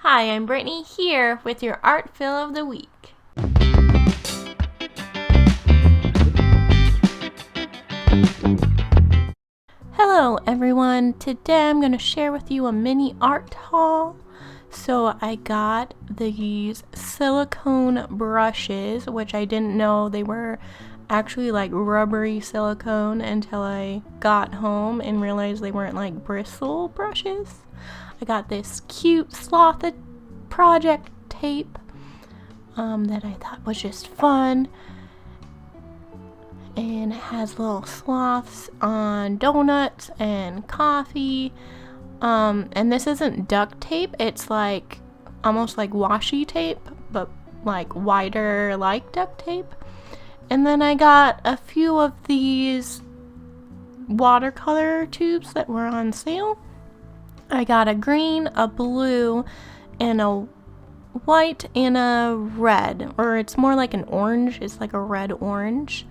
Hi, I'm Brittany here with your Art Fill of the Week. Hello everyone, today I'm going to share with you a mini art haul. So I got these silicone brushes, which I didn't know they were actually like rubbery silicone until I got home and realized they weren't like bristle brushes. I got this cute sloth project tape that I thought was just fun, and it has little sloths on donuts and coffee, and this isn't duct tape, it's like almost like washi tape but like wider like duct tape. And then I got a few of these watercolor tubes that were on sale. I got a green, a blue, and a white, and a red, or it's more like an orange. It's like a red orange.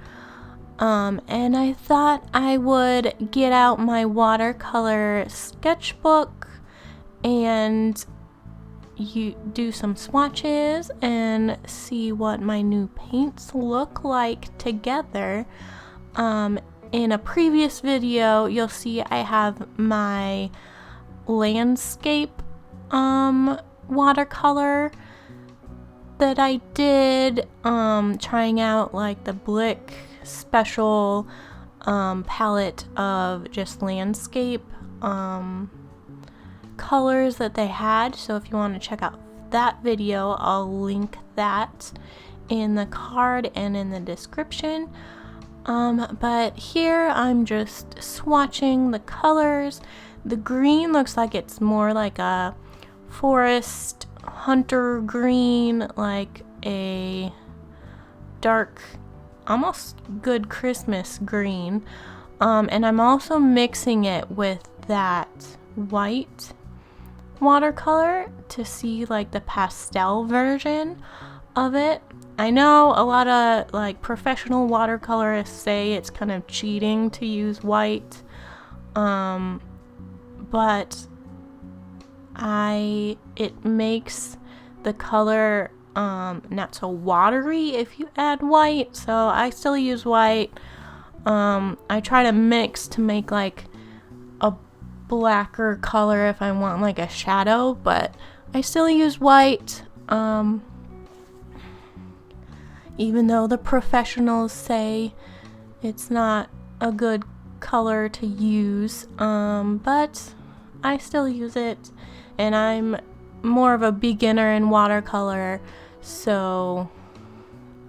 And I thought I would get out my watercolor sketchbook and you do some swatches and see what my new paints look like together. In a previous video, you'll see I have my landscape watercolor that I did, trying out like the Blick special palette of just landscape colors that they had. So if you want to check out that video, I'll link that in the card and in the description. But here I'm just swatching the colors. The green looks like it's more like a forest hunter green, like a dark, almost good Christmas green. And I'm also mixing it with that white watercolor to see like the pastel version of it. I know a lot of like professional watercolorists say it's kind of cheating to use white, but it makes the color not so watery if you add white, so I still use white. I try to mix to make like a blacker color if I want like a shadow, but I still use white, even though the professionals say it's not a good color to use, but I still use it, and I'm more of a beginner in watercolor, so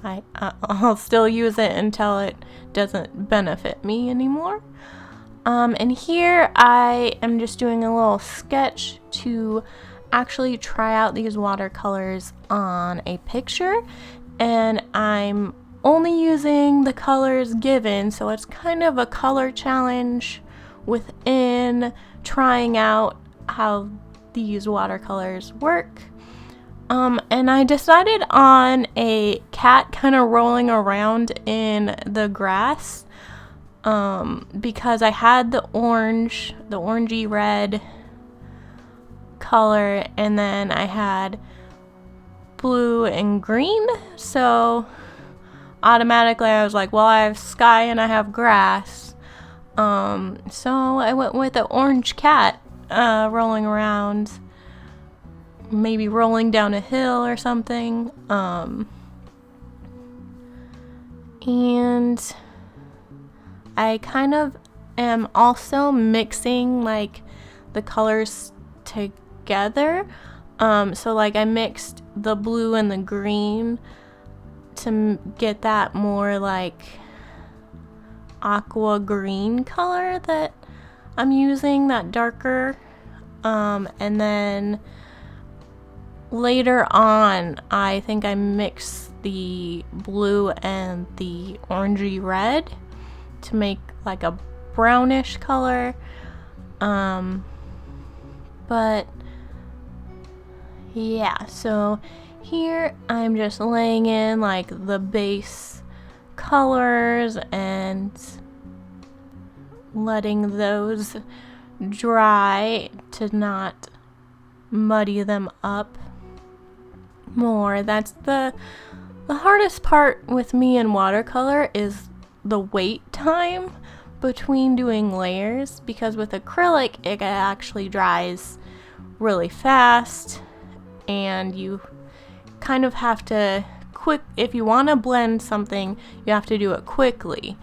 I'll still use it until it doesn't benefit me anymore. And here I am just doing a little sketch to actually try out these watercolors on a picture, and I'm only using the colors given, so it's kind of a color challenge within trying out how these watercolors work. And I decided on a cat kind of rolling around in the grass, because I had the orangey red color, and then I had blue and green, so automatically I was like, well, I have sky and I have grass, so I went with the orange cat rolling around, maybe rolling down a hill or something. And I kind of am also mixing like the colors together. So like I mixed the blue and the green to get that more like aqua green color that I'm using, that darker. And then later on, I think I mixed the blue and the orangey red to make like a brownish color. But yeah, so here I'm just laying in like the base colors and letting those dry to not muddy them up more. That's the hardest part with me in watercolor, is the wait time between doing layers, because with acrylic it actually dries really fast and you kind of have to if you want to blend something, you have to do it quickly.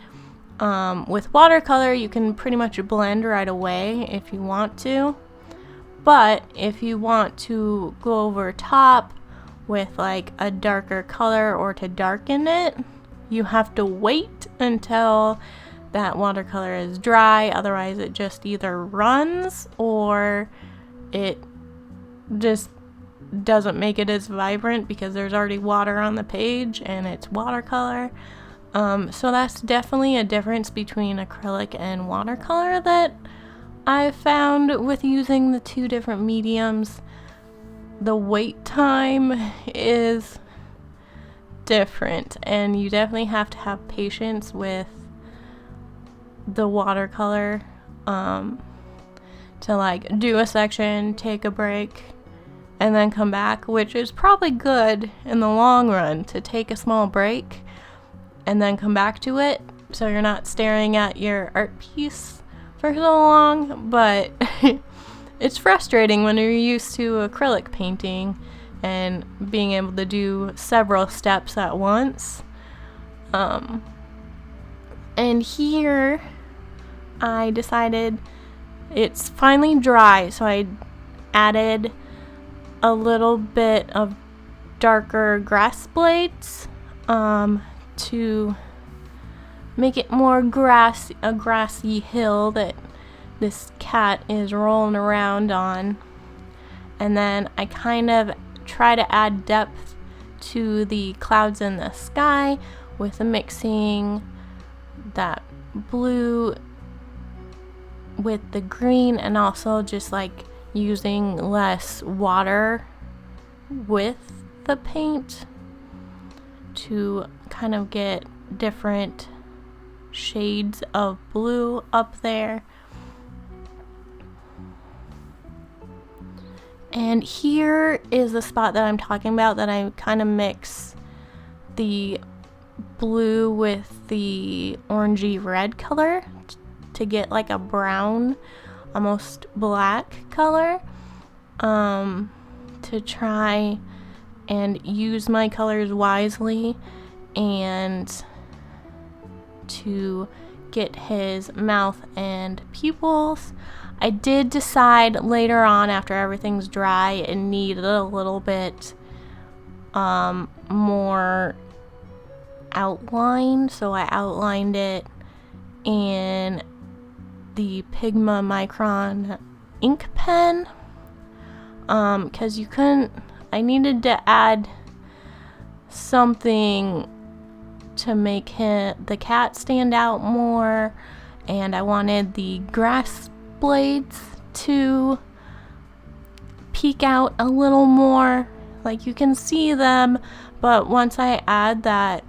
With watercolor you can pretty much blend right away if you want to, but if you want to go over top with like a darker color or to darken it, you have to wait until that watercolor is dry. Otherwise it just either runs or it just doesn't make it as vibrant because there's already water on the page and it's watercolor. So that's definitely a difference between acrylic and watercolor that I've found with using the two different mediums. The wait time is different, and you definitely have to have patience with the watercolor to like do a section, take a break, and then come back, which is probably good in the long run to take a small break and then come back to it so you're not staring at your art piece for so long. But it's frustrating when you're used to acrylic painting and being able to do several steps at once. And here I decided it's finally dry, so I added a little bit of darker grass blades to make it more a grassy hill that this cat is rolling around on. And then I kind of try to add depth to the clouds in the sky with mixing that blue with the green, and also just like using less water with the paint to kind of get different shades of blue up there. And here is the spot that I'm talking about, that I kind of mix the blue with the orangey red color to get like a brown, almost black color, to try and use my colors wisely and to get his mouth and pupils. I did decide later on, after everything's dry, it needed a little bit more outline, so I outlined it in the Pigma Micron ink pen, because I needed to add something to make the cat stand out more, and I wanted the grass blades to peek out a little more. Like, you can see them, but once I add that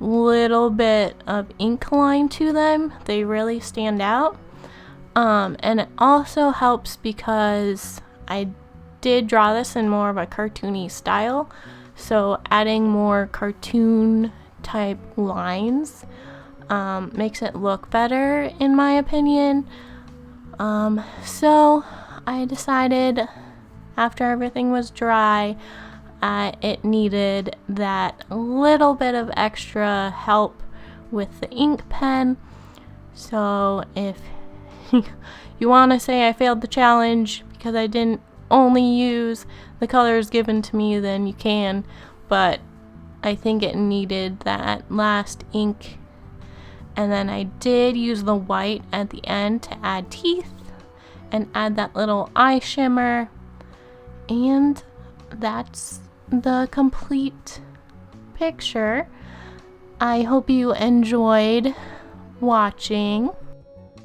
little bit of ink line to them, they really stand out. And it also helps because I did draw this in more of a cartoony style, so adding more cartoon type lines makes it look better, in my opinion. So I decided, after everything was dry, it needed that little bit of extra help with the ink pen. So if you want to say I failed the challenge because I didn't only use the colors given to me, then you can, but I think it needed that last ink. And then I did use the white at the end to add teeth and add that little eye shimmer, and that's the complete picture. I hope you enjoyed watching.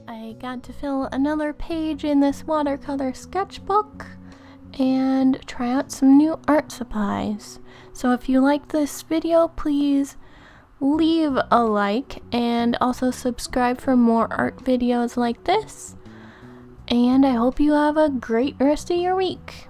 I got to fill another page in this watercolor sketchbook and try out some new art supplies. So if you liked this video, please leave a like and also subscribe for more art videos like this. And I hope you have a great rest of your week.